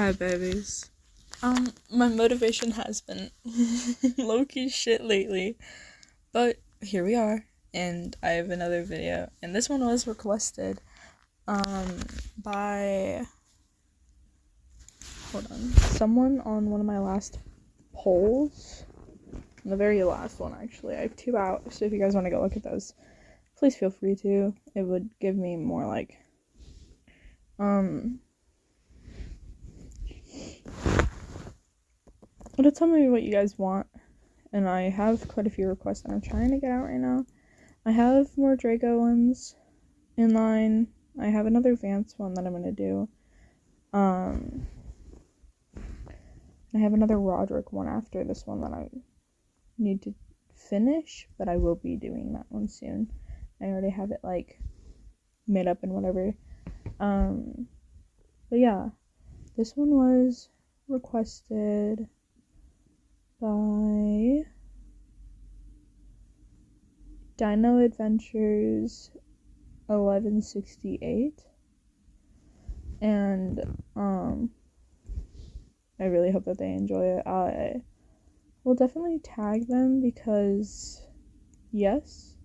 Hi, babies. My motivation has been low-key shit lately, but here we are, and I have another video, and this one was requested, by, someone on one of my last polls, the very last one, actually. I have 2 out, so if you guys want to go look at those, please feel free to. It would give me more, it'll tell me what you guys want, and I have quite a few requests that I'm trying to get out right now. I have more Draco ones in line. I have another Vance one that I'm gonna do. I have another Rodrick one after this one that I need to finish, but I will be doing that one soon. I already have it made up and whatever. But yeah, this one was requested by Dino Adventures 1168, and I really hope that they enjoy it. I will definitely tag them because yes,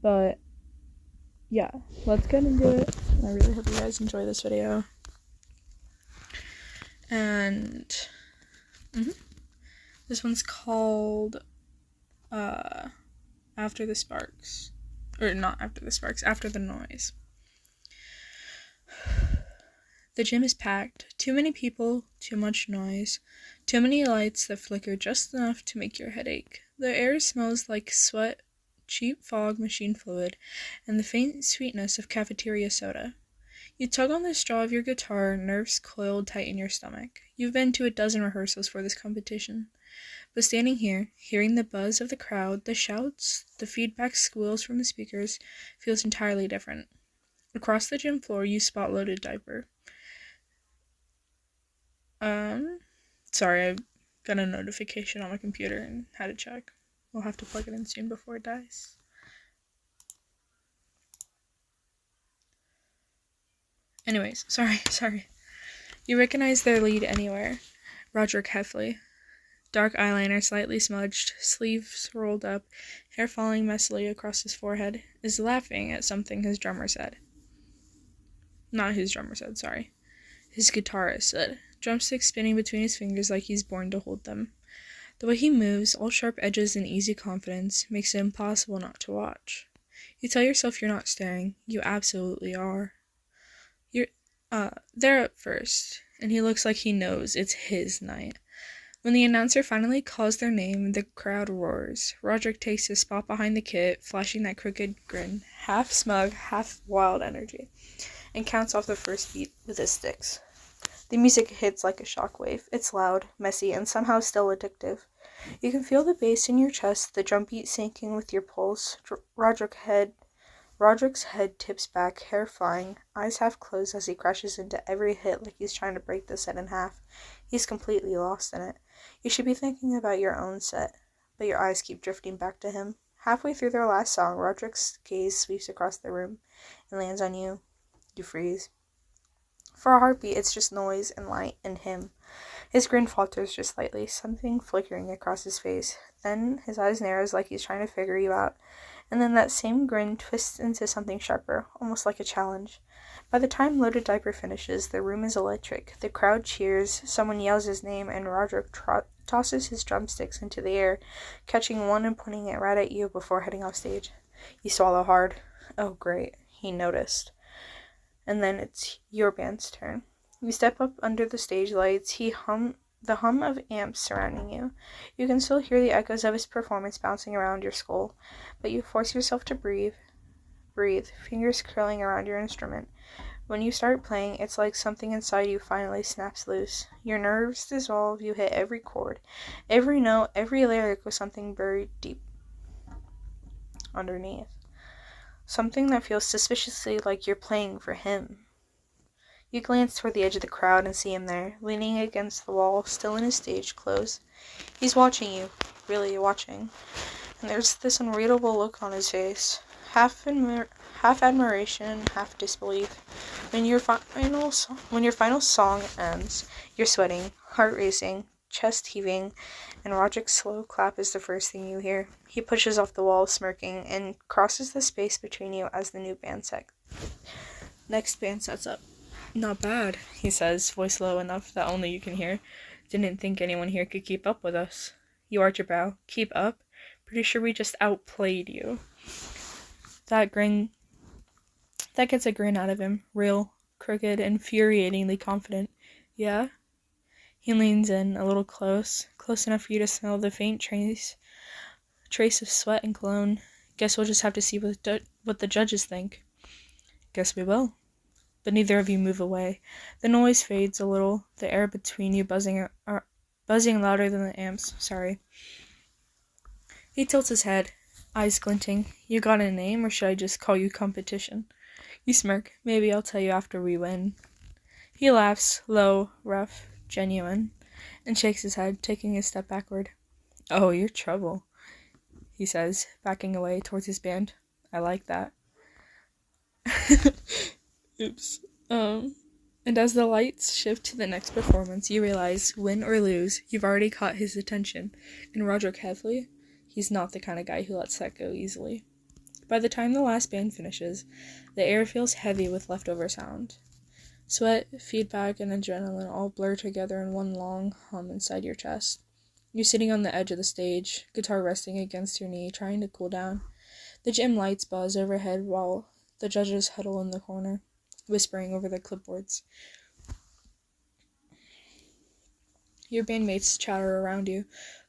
but yeah, let's get into it. I really hope you guys enjoy this video. And this one's called After the Sparks. Or not After the Sparks, After the Noise. The gym is packed. Too many people, too much noise. Too many lights that flicker just enough to make your head ache. The air smells like sweat, cheap fog machine fluid, and the faint sweetness of cafeteria soda. You tug on the straw of your guitar, nerves coiled tight in your stomach. You've been to a dozen rehearsals for this competition. But standing here, hearing the buzz of the crowd, the shouts, the feedback squeals from the speakers, feels entirely different. Across the gym floor, you spot Loaded Diaper. Sorry, I got a notification on my computer and had to check. We'll have to plug it in soon before it dies. Anyways, sorry. You recognize their lead anywhere. Rodrick Heffley. Dark eyeliner slightly smudged, sleeves rolled up, hair falling messily across his forehead, is laughing at something his drummer said. Not his drummer said, sorry. His guitarist said, drumsticks spinning between his fingers like he's born to hold them. The way he moves, all sharp edges and easy confidence, makes it impossible not to watch. You tell yourself you're not staring. You absolutely are. You're there at first, and he looks like he knows it's his night. When the announcer finally calls their name, the crowd roars. Rodrick takes his spot behind the kit, flashing that crooked grin, half smug, half wild energy, and counts off the first beat with his sticks. The music hits like a shockwave. It's loud, messy, and somehow still addictive. You can feel the bass in your chest, the drum beat syncing with your pulse. Rodrick's head tips back, hair flying, eyes half closed as he crashes into every hit like he's trying to break the set in half. He's completely lost in it. You should be thinking about your own set, but your eyes keep drifting back to him. Halfway through their last song, Rodrick's gaze sweeps across the room and lands on you. You freeze. For a heartbeat, it's just noise and light and him. His grin falters just slightly, something flickering across his face. Then his eyes narrows like he's trying to figure you out. And then that same grin twists into something sharper, almost like a challenge. By the time Loaded Diaper finishes, the room is electric. The crowd cheers, someone yells his name, and Rodrick tosses his drumsticks into the air, catching one and pointing it right at you before heading off stage. You swallow hard. Oh, great. He noticed. And then it's your band's turn. You step up under the stage lights. The hum of amps surrounding you. You can still hear the echoes of his performance bouncing around your skull, but you force yourself to breathe, fingers curling around your instrument. When you start playing, it's like something inside you finally snaps loose. Your nerves dissolve, you hit every chord, every note, every lyric with something buried deep underneath. Something that feels suspiciously like you're playing for him. You glance toward the edge of the crowd and see him there, leaning against the wall, still in his stage clothes. He's watching you, really watching, and there's this unreadable look on his face, half admiration, half disbelief. When your final song ends, you're sweating, heart racing, chest heaving, and Roderick's slow clap is the first thing you hear. He pushes off the wall, smirking, and crosses the space between you as the next band sets up. "Not bad," he says, voice low enough that only you can hear. "Didn't think anyone here could keep up with us." You arch your brow. "Keep up? Pretty sure we just outplayed you." That gets a grin out of him, real, crooked, infuriatingly confident. "Yeah?" He leans in, a little close enough for you to smell the faint trace of sweat and cologne. "Guess we'll just have to see what the judges think." "Guess we will." But neither of you move away. The noise fades a little, the air between you buzzing louder than the amps. Sorry. He tilts his head, eyes glinting. "You got a name, or should I just call you Competition?" You smirk. "Maybe I'll tell you after we win." He laughs, low, rough, genuine, and shakes his head, taking a step backward. "Oh, you're trouble," he says, backing away towards his band. "I like that." Oops. And as the lights shift to the next performance, you realize, win or lose, you've already caught his attention. And Rodrick Heffley, he's not the kind of guy who lets that go easily. By the time the last band finishes, the air feels heavy with leftover sound. Sweat, feedback, and adrenaline all blur together in one long hum inside your chest. You're sitting on the edge of the stage, guitar resting against your knee, trying to cool down. The gym lights buzz overhead while the judges huddle in the corner, whispering over their clipboards. Your bandmates chatter around you,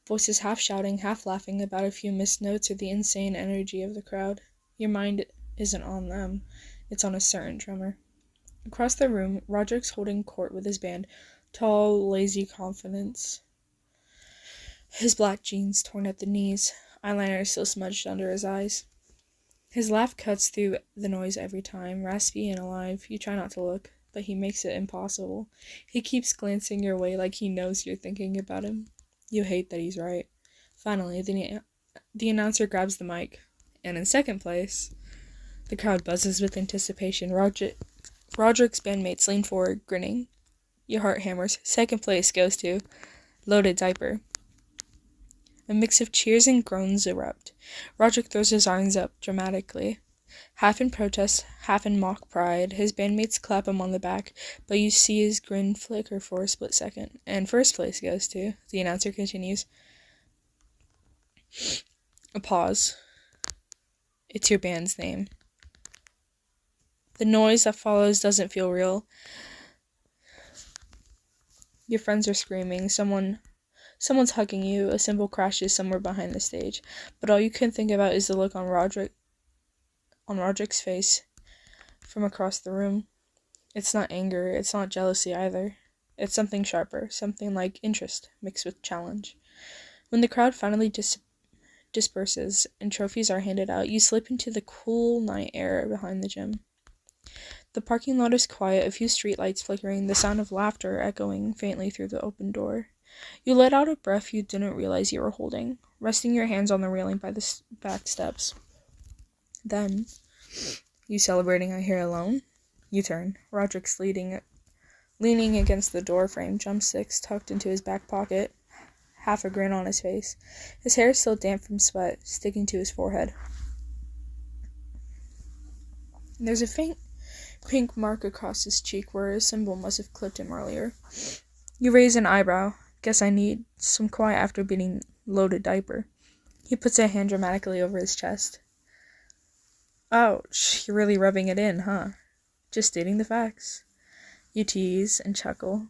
voices half shouting, half laughing about a few missed notes or the insane energy of the crowd. Your mind isn't on them, it's on a certain drummer. Across the room, Roderick's holding court with his band, tall, lazy confidence. His black jeans torn at the knees, eyeliner still smudged under his eyes. His laugh cuts through the noise every time, raspy and alive. You try not to look, but he makes it impossible. He keeps glancing your way like he knows you're thinking about him. You hate that he's right. Finally, the announcer grabs the mic, and in second place, the crowd buzzes with anticipation. Roderick's bandmates lean forward, grinning. Your heart hammers. Second place goes to Loaded Diaper. A mix of cheers and groans erupt. Roderick throws his arms up dramatically, half in protest, half in mock pride. His bandmates clap him on the back, but you see his grin flicker for a split second. And first place goes to, the announcer continues. A pause. It's your band's name. The noise that follows doesn't feel real. Your friends are screaming. Someone's hugging you. A cymbal crashes somewhere behind the stage. But all you can think about is the look on Roderick's face from across the room. It's not anger. It's not jealousy either. It's something sharper. Something like interest mixed with challenge. When the crowd finally disperses and trophies are handed out, you slip into the cool night air behind the gym. The parking lot is quiet, a few streetlights flickering, the sound of laughter echoing faintly through the open door. You let out a breath you didn't realize you were holding, resting your hands on the railing by the back steps. Then, "You celebrating out here alone?" You turn. Roderick's leaning against the door frame, drumsticks tucked into his back pocket, half a grin on his face. His hair is still damp from sweat, sticking to his forehead. There's a faint pink mark across his cheek where a cymbal must have clipped him earlier. You raise an eyebrow. "Guess I need some quiet after being Loaded Diaper." He puts a hand dramatically over his chest. "Ouch, you're really rubbing it in, huh?" "Just stating the facts." You tease and chuckle.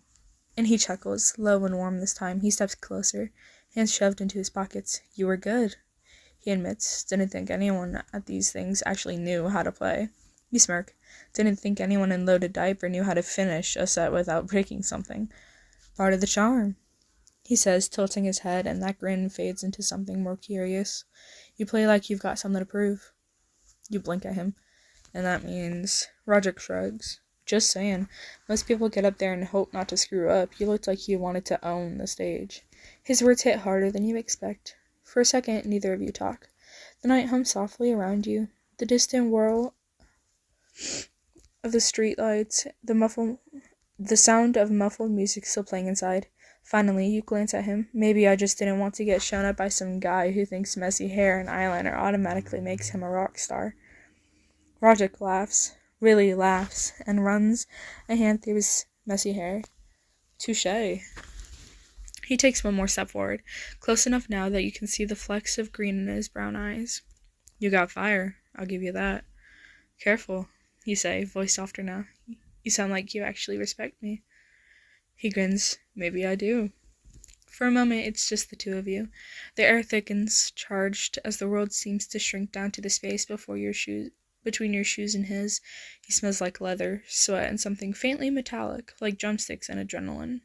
And he chuckles, low and warm this time. He steps closer, hands shoved into his pockets. "You were good," he admits. "Didn't think anyone at these things actually knew how to play." You smirk. "Didn't think anyone in Loaded Diaper knew how to finish a set without breaking something." "Part of the charm," he says, tilting his head, and that grin fades into something more curious. "You play like you've got something to prove." You blink at him. "And that means..." Roderick shrugs. "Just saying. Most people get up there and hope not to screw up. You looked like you wanted to own the stage." His words hit harder than you expect. For a second, neither of you talk. The night hums softly around you. The distant whirl of the streetlights, the sound of muffled music still playing inside. Finally, you glance at him. Maybe I just didn't want to get shown up by some guy who thinks messy hair and eyeliner automatically makes him a rock star. Rodrick laughs, really laughs, and runs a hand through his messy hair. Touché. He takes one more step forward, close enough now that you can see the flecks of green in his brown eyes. You got fire, I'll give you that. Careful, you say, voice softer now. You sound like you actually respect me. He grins. Maybe I do. For a moment, it's just the two of you. The air thickens, charged, as the world seems to shrink down to the space between your shoes and his. He smells like leather, sweat, and something faintly metallic, like drumsticks and adrenaline.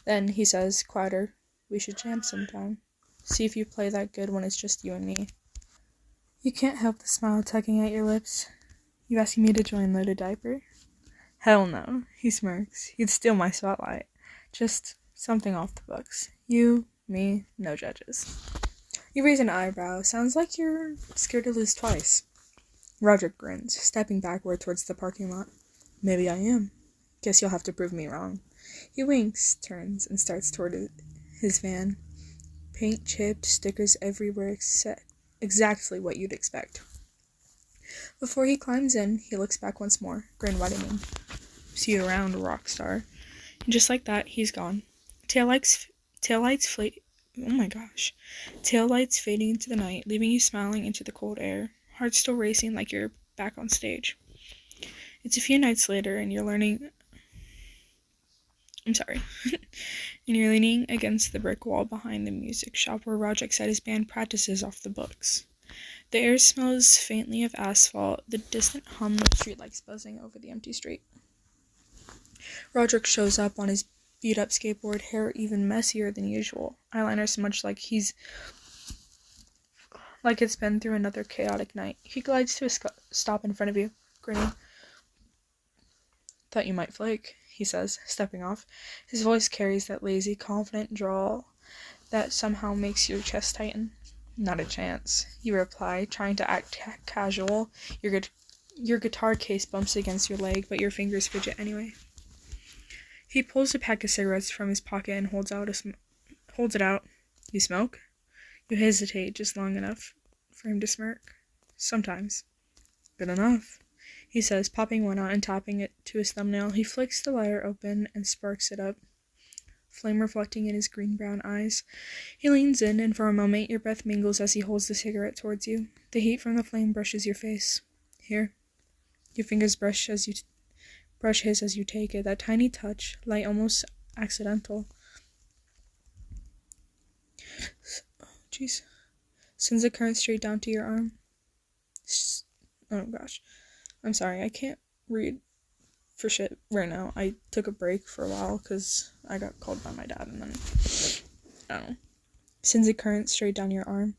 Then he says, quieter, we should jam sometime. See if you play that good when it's just you and me. You can't help the smile tugging at your lips. You asking me to join Loaded Diaper? Hell no, he smirks. You'd steal my spotlight. Just something off the books. You, me, no judges. You raise an eyebrow. Sounds like you're scared to lose twice. Rodrick grins, stepping backward towards the parking lot. Maybe I am. Guess you'll have to prove me wrong. He winks, turns, and starts toward his van. Paint chipped, stickers everywhere, exactly what you'd expect. Before he climbs in, he looks back once more, grin widening. See you around, rock star. And just like that, he's gone. Taillights fading into the night, leaving you smiling into the cold air, heart still racing like you're back on stage. It's a few nights later, and you're leaning against the brick wall behind the music shop where Rodrick said his band practices off the books. The air smells faintly of asphalt, the distant hum of streetlights buzzing over the empty street. Rodrick shows up on his beat-up skateboard, hair even messier than usual, eyeliner smudged like it's been through another chaotic night. He glides to a stop in front of you, grinning. Thought you might flake, he says, stepping off. His voice carries that lazy, confident drawl that somehow makes your chest tighten. Not a chance, you reply, trying to act casual. Your guitar case bumps against your leg, but your fingers fidget anyway. He pulls a pack of cigarettes from his pocket and holds it out. You smoke? You hesitate just long enough for him to smirk. Sometimes. Good enough, he says, popping one out and tapping it to his thumbnail. He flicks the lighter open and sparks it up, flame reflecting in his green-brown eyes. He leans in, and for a moment your breath mingles as he holds the cigarette towards you. The heat from the flame brushes your face. Here. Your fingers brush his as you take it, that tiny touch, light, almost accidental. Jeez. Sends a current straight down to your arm. Oh gosh. I'm sorry, I can't read for shit right now. I took a break for a while because I got called by my dad, and then I don't know. Sends a current straight down your arm.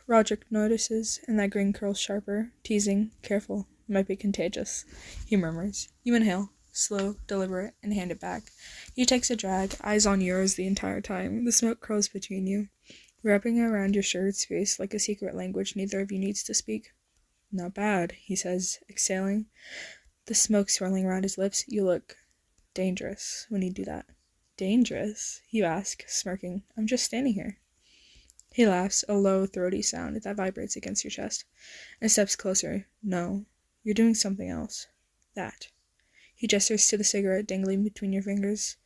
Rodrick notices, and that grin curls sharper, teasing, careful, might be contagious. He murmurs. You inhale, slow, deliberate, and hand it back. He takes a drag, eyes on yours the entire time. The smoke curls between you, wrapping around your shared space like a secret language neither of you needs to speak. Not bad, he says, exhaling, the smoke swirling around his lips. You look dangerous when you do that. Dangerous? You ask, smirking. I'm just standing here. He laughs, a low, throaty sound that vibrates against your chest, and steps closer. No, you're doing something else. That. He gestures to the cigarette dangling between your fingers,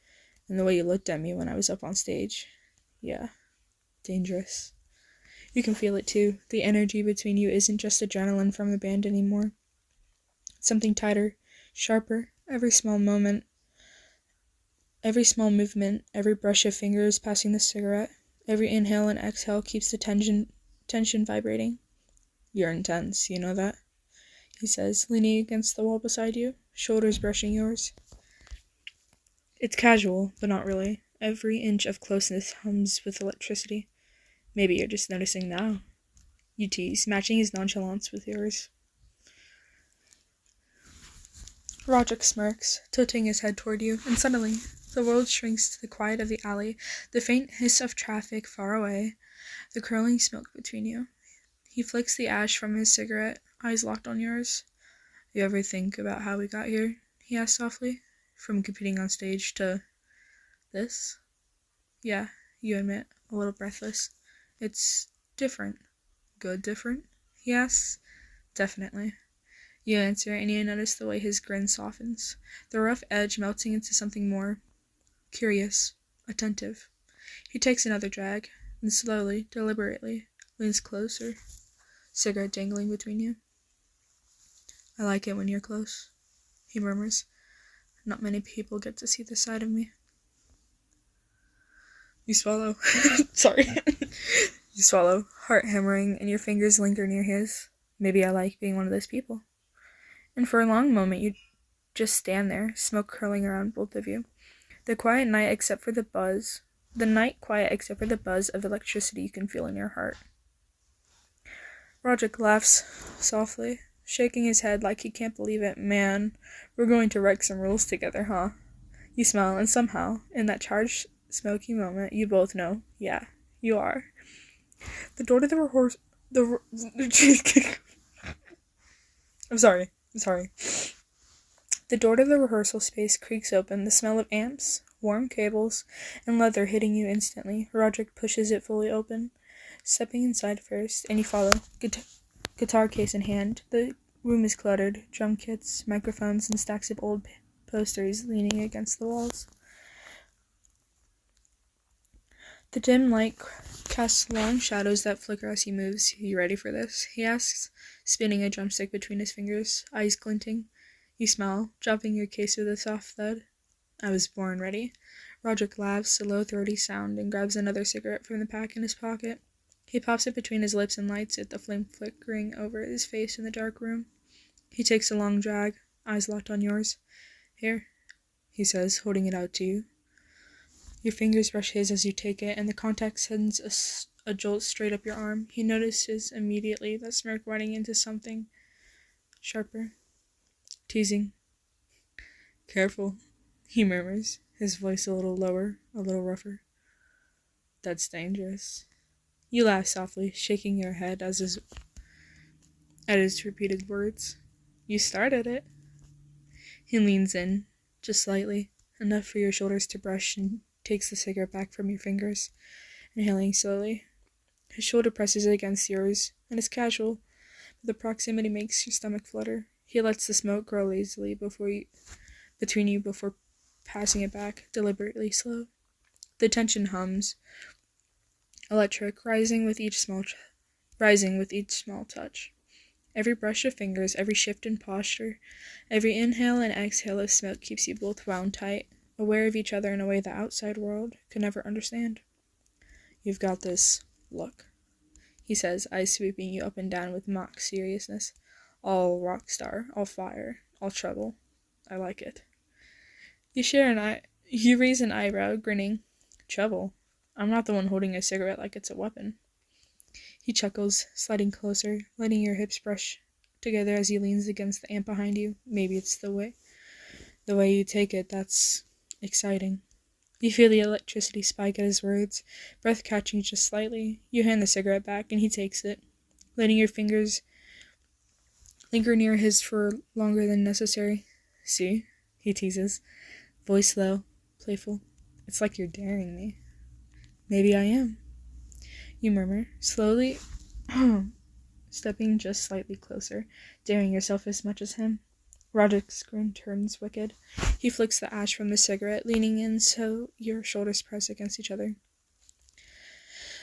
and the way you looked at me when I was up on stage. Yeah, dangerous. You can feel it too. The energy between you isn't just adrenaline from the band anymore. It's something tighter, sharper. Every small movement, every brush of fingers passing the cigarette, every inhale and exhale keeps the tension vibrating. You're intense, you know that? He says, leaning against the wall beside you, shoulders brushing yours. It's casual, but not really. Every inch of closeness hums with electricity. Maybe you're just noticing now. You tease, matching his nonchalance with yours. Rodrick smirks, tilting his head toward you, and suddenly, the world shrinks to the quiet of the alley, the faint hiss of traffic far away, the curling smoke between you. He flicks the ash from his cigarette, eyes locked on yours. You ever think about how we got here? He asked softly. From competing on stage to this? Yeah, you admit, a little breathless. It's different. Good different? He asks. Definitely. You answer, and you notice the way his grin softens, the rough edge melting into something more curious, attentive. He takes another drag, and slowly, deliberately, leans closer, cigarette dangling between you. I like it when you're close, he murmurs. Not many people get to see this side of me. You swallow. Sorry. You swallow, heart hammering, and your fingers linger near his. Maybe I like being one of those people. And for a long moment you just stand there, smoke curling around both of you. The night quiet except for the buzz of electricity you can feel in your heart. Rodrick laughs softly, shaking his head like he can't believe it. Man, we're going to write some rules together, huh? You smile, and somehow, in that charged, smoky moment, you both know, yeah, you are. The door to I'm sorry. The door to the rehearsal space creaks open, the smell of amps, warm cables, and leather hitting you instantly. Rodrick pushes it fully open, stepping inside first, and you follow, guitar case in hand. The room is cluttered, drum kits, microphones, and stacks of old posters leaning against the walls. The dim light casts long shadows that flicker as he moves. You ready for this? He asks, spinning a drumstick between his fingers, eyes glinting. You smile, dropping your case with a soft thud. I was born ready. Rodrick laughs, a low throaty sound, and grabs another cigarette from the pack in his pocket. He pops it between his lips and lights it, the flame flickering over his face in the dark room. He takes a long drag, eyes locked on yours. Here, he says, holding it out to you. Your fingers brush his as you take it, and the contact sends a jolt straight up your arm. He notices immediately that smirk running into something sharper. Teasing. Careful, he murmurs, his voice a little lower, a little rougher. That's dangerous. You laugh softly, shaking your head at his repeated words. You started it. He leans in, just slightly, enough for your shoulders to brush, and takes the cigarette back from your fingers, inhaling slowly. His shoulder presses against yours, and it's casual, but the proximity makes your stomach flutter. He lets the smoke grow lazily between you before passing it back, deliberately slow. The tension hums, electric, rising with each small touch. Every brush of fingers, every shift in posture, every inhale and exhale of smoke keeps you both wound tight, aware of each other in a way the outside world could never understand. You've got this. Look, he says, eyes sweeping you up and down with mock seriousness. All rock star, all fire, all trouble. I like it. You raise an eyebrow, grinning. Trouble? I'm not the one holding a cigarette like it's a weapon. He chuckles, sliding closer, letting your hips brush together as he leans against the amp behind you. Maybe it's the way you take it that's exciting. You feel the electricity spike at his words, breath catching just slightly. You hand the cigarette back, and he takes it, letting your fingers linger near his for longer than necessary. See? He teases, voice low, playful. It's like you're daring me. Maybe I am. You murmur, slowly, stepping just slightly closer, daring yourself as much as him. Roderick's grin turns wicked. He flicks the ash from the cigarette, leaning in so your shoulders press against each other.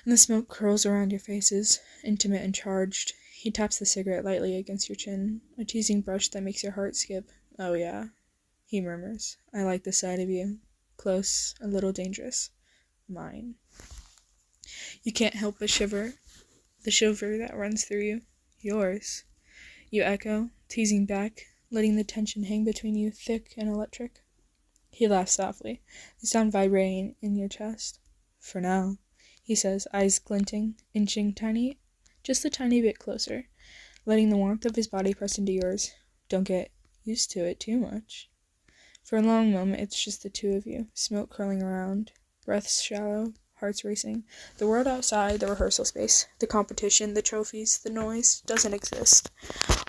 And the smoke curls around your faces, intimate and charged. He taps the cigarette lightly against your chin, a teasing brush that makes your heart skip. Oh yeah, he murmurs. I like the side of you. Close, a little dangerous. Mine. You can't help but shiver. The shiver that runs through you. Yours. You echo, teasing back, letting the tension hang between you, thick and electric. He laughs softly, the sound vibrating in your chest. For now, he says, eyes glinting, inching just a tiny bit closer, letting the warmth of his body press into yours. Don't get used to it too much. For a long moment, it's just the two of you, smoke curling around, breaths shallow, hearts racing. The world outside, the rehearsal space, the competition, the trophies, the noise, doesn't exist.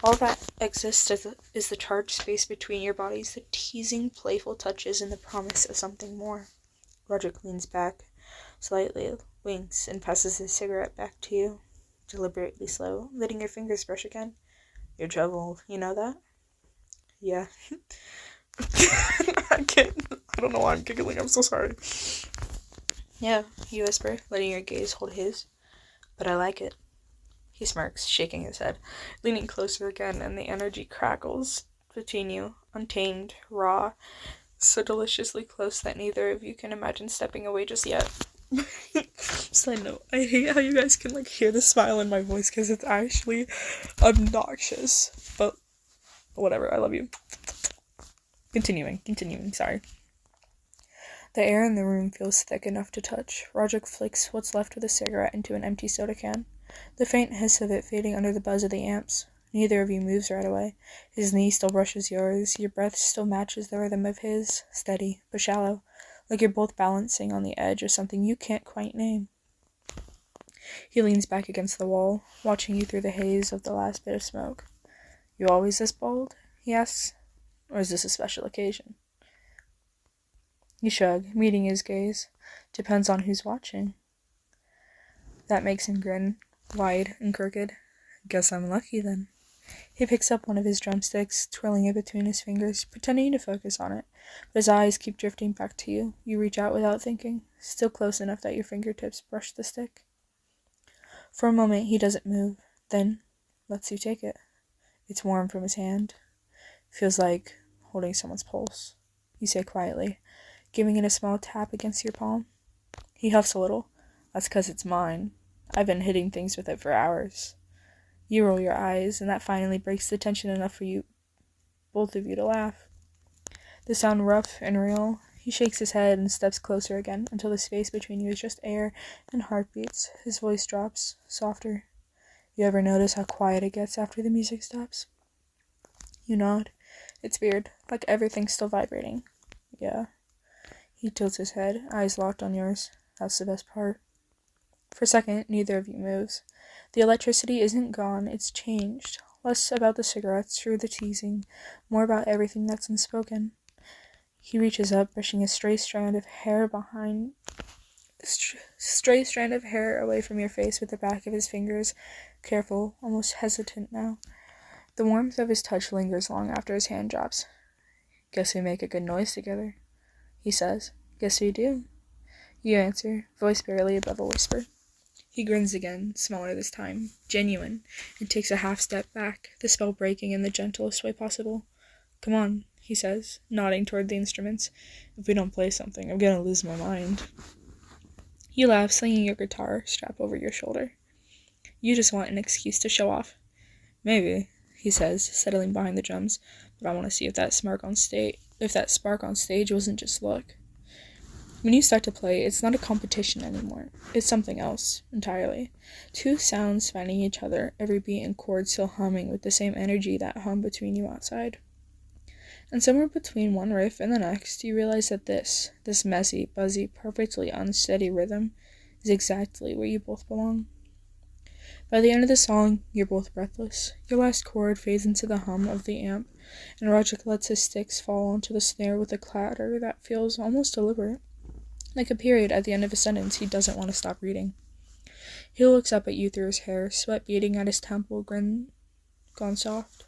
All that exists is the charged space between your bodies, the teasing, playful touches, and the promise of something more. Rodrick leans back, slightly winks, and passes his cigarette back to you, deliberately slow, letting your fingers brush again. You're troubled, you know that? Yeah. I don't know why I'm giggling, I'm so sorry. Yeah, you whisper, letting your gaze hold his. But I like it. He smirks, shaking his head, leaning closer again, and the energy crackles between you, untamed, raw, so deliciously close that neither of you can imagine stepping away just yet. Side note, I hate how you guys can, hear the smile in my voice, because it's actually obnoxious. But, whatever, I love you. Continuing, sorry. The air in the room feels thick enough to touch. Rodrick flicks what's left of the cigarette into an empty soda can, the faint hiss of it fading under the buzz of the amps. Neither of you moves right away. His knee still brushes yours. Your breath still matches the rhythm of his, steady but shallow, like you're both balancing on the edge of something you can't quite name. He leans back against the wall, watching you through the haze of the last bit of smoke. You always this bold? He asks. Or is this a special occasion? You shrug, meeting his gaze. Depends on who's watching. That makes him grin, wide and crooked. Guess I'm lucky then. He picks up one of his drumsticks, twirling it between his fingers, pretending to focus on it, but his eyes keep drifting back to you. You reach out without thinking, still close enough that your fingertips brush the stick. For a moment, he doesn't move, then lets you take it. It's warm from his hand. Feels like holding someone's pulse. You say quietly, giving it a small tap against your palm. He huffs a little. That's 'cause it's mine. I've been hitting things with it for hours. You roll your eyes, and that finally breaks the tension enough for both of you to laugh. The sound rough and real. He shakes his head and steps closer again, until the space between you is just air and heartbeats. His voice drops, softer. You ever notice how quiet it gets after the music stops? You nod. It's weird, like everything's still vibrating. Yeah. He tilts his head, eyes locked on yours. That's the best part. For a second, neither of you moves. The electricity isn't gone, it's changed. Less about the cigarettes, or the teasing, more about everything that's unspoken. He reaches up, brushing a stray strand of hair away from your face with the back of his fingers, careful, almost hesitant now. The warmth of his touch lingers long after his hand drops. Guess we make a good noise together, he says. Guess we do. You answer, voice barely above a whisper. He grins again, smaller this time, genuine, and takes a half step back, the spell breaking in the gentlest way possible. Come on, he says, nodding toward the instruments. If we don't play something, I'm gonna lose my mind. You laugh, slinging your guitar strap over your shoulder. You just want an excuse to show off. Maybe, he says, settling behind the drums, but I want to see if that spark on stage wasn't just luck. When you start to play, it's not a competition anymore. It's something else, entirely. Two sounds finding each other, every beat and chord still humming with the same energy that hummed between you outside. And somewhere between one riff and the next, you realize that this messy, buzzy, perfectly unsteady rhythm is exactly where you both belong. By the end of the song, you're both breathless. Your last chord fades into the hum of the amp, and Rodrick lets his sticks fall onto the snare with a clatter that feels almost deliberate, like a period at the end of a sentence he doesn't want to stop reading. He looks up at you through his hair, sweat beading at his temple, grin gone soft.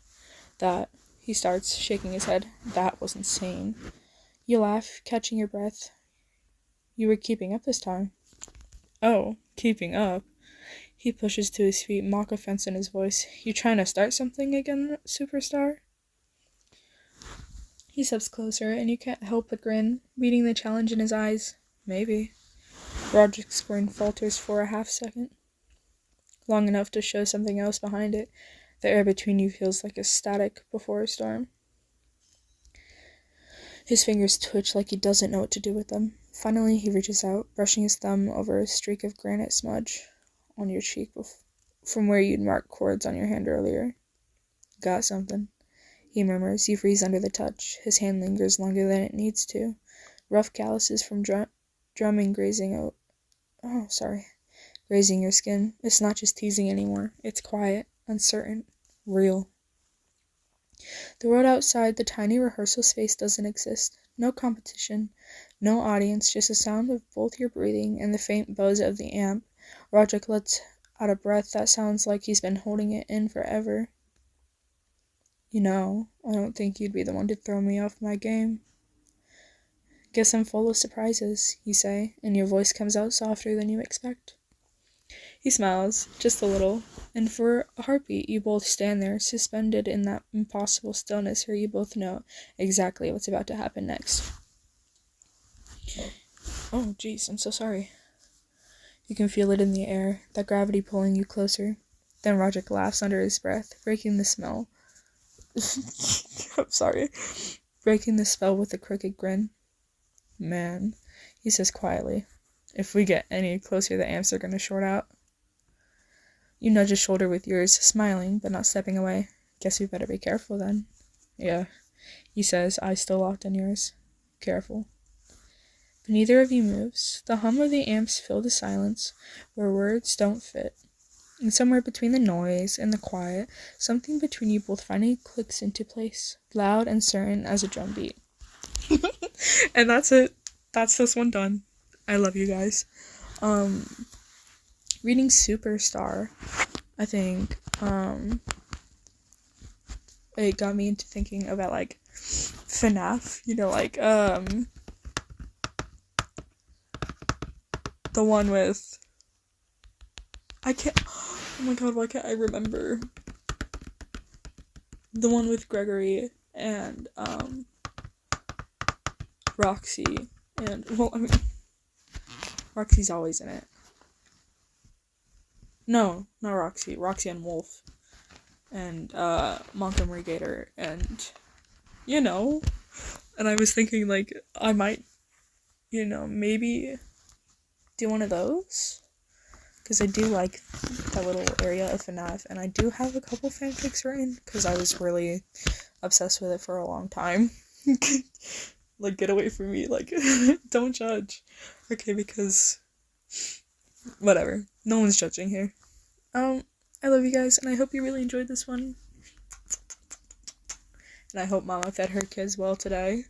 That, he starts, shaking his head. That was insane. You laugh, catching your breath. You were keeping up this time. Oh, keeping up. He pushes to his feet, mock offense in his voice. You trying to start something again, superstar? He steps closer, and you can't help but grin, reading the challenge in his eyes. Maybe. Roderick's grin falters for a half second. Long enough to show something else behind it. The air between you feels like a static before a storm. His fingers twitch like he doesn't know what to do with them. Finally, he reaches out, brushing his thumb over a streak of granite smudge on your cheek from where you'd marked chords on your hand earlier. Got something, he murmurs. You freeze under the touch. His hand lingers longer than it needs to. Rough calluses from drumming grazing Oh, sorry. Grazing your skin. It's not just teasing anymore. It's quiet, uncertain, real. The world outside the tiny rehearsal space doesn't exist. No competition, no audience, just the sound of both your breathing and the faint buzz of the amp. Rodrick lets out a breath that sounds like he's been holding it in forever. You know, I don't think you'd be the one to throw me off my game. Guess I'm full of surprises, you say, and your voice comes out softer than you expect. He smiles, just a little, and for a heartbeat you both stand there, suspended in that impossible stillness where you both know exactly what's about to happen next. Oh, jeez, I'm so sorry. You can feel it in the air, that gravity pulling you closer. Then Rodrick laughs under his breath, breaking the spell. I'm sorry. Breaking the spell with a crooked grin. Man, he says quietly, if we get any closer, the amps are gonna short out. You nudge his shoulder with yours, smiling, but not stepping away. Guess we better be careful then. Yeah, he says, eyes still locked on yours. Careful. But neither of you moves. The hum of the amps fill the silence, where words don't fit. And somewhere between the noise and the quiet, something between you both finally clicks into place, loud and certain as a drum beat. And that's it. That's this one done. I love you guys. Reading Superstar, I think, it got me into thinking about, like, FNAF, you know, like, the one with, oh my god, why can't I remember? The one with Gregory and, Roxy, and, well, I mean, Roxy's always in it. No, not Roxy. Roxy and Wolf. And, Montgomery Gator. And, you know. And I was thinking, like, I might, you know, maybe do one of those. Because I do like that little area of FNAF. And I do have a couple fanfics written. Because I was really obsessed with it for a long time. Like, get away from me. Like, don't judge. Okay, because whatever. No one's judging here. I love you guys, and I hope you really enjoyed this one. And I hope Mama fed her kids well today.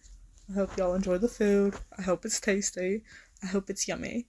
I hope y'all enjoy the food. I hope it's tasty. I hope it's yummy.